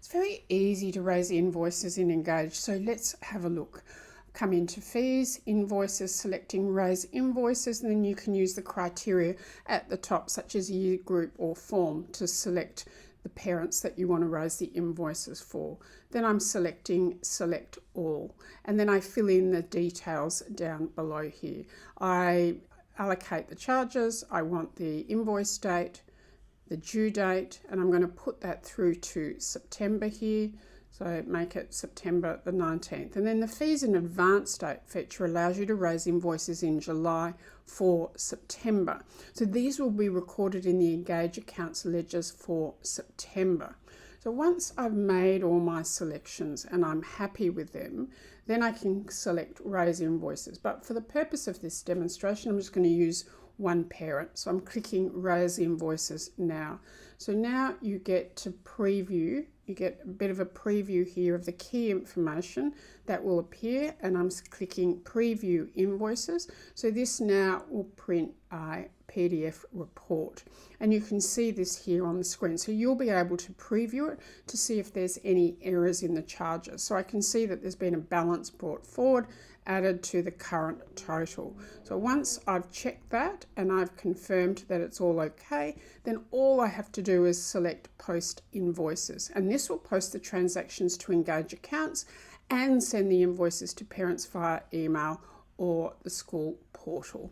It's very easy to raise invoices in Engage, so let's have a look. Come into Fees, Invoices, selecting Raise Invoices, and then you can use the criteria at the top, such as year group or form, to select the parents that you want to raise the invoices for. Then I'm selecting Select All, and then I fill in the details down below here. I allocate the charges, I want the invoice date, the due date, and I'm going to put that through to September here. So make it September the 19th. And then the Fees in Advance date feature allows you to raise invoices in July for September. So these will be recorded in the Engage accounts ledgers for September. So once I've made all my selections and I'm happy with them, then I can select Raise Invoices. But for the purpose of this demonstration, I'm just going to use one parent. So I'm clicking Raise Invoices now. So now you get to preview. You get a bit of a preview here of the key information that will appear, and I'm clicking Preview Invoices. So this now will print a PDF report, and you can see this here on the screen. So you'll be able to preview it to see if there's any errors in the charges. So I can see that there's been a balance brought forward, added to the current total. So once I've checked that and I've confirmed that it's all okay, then all I have to do is select Post Invoices, and this will post the transactions to Engage accounts and send the invoices to parents via email or the school portal.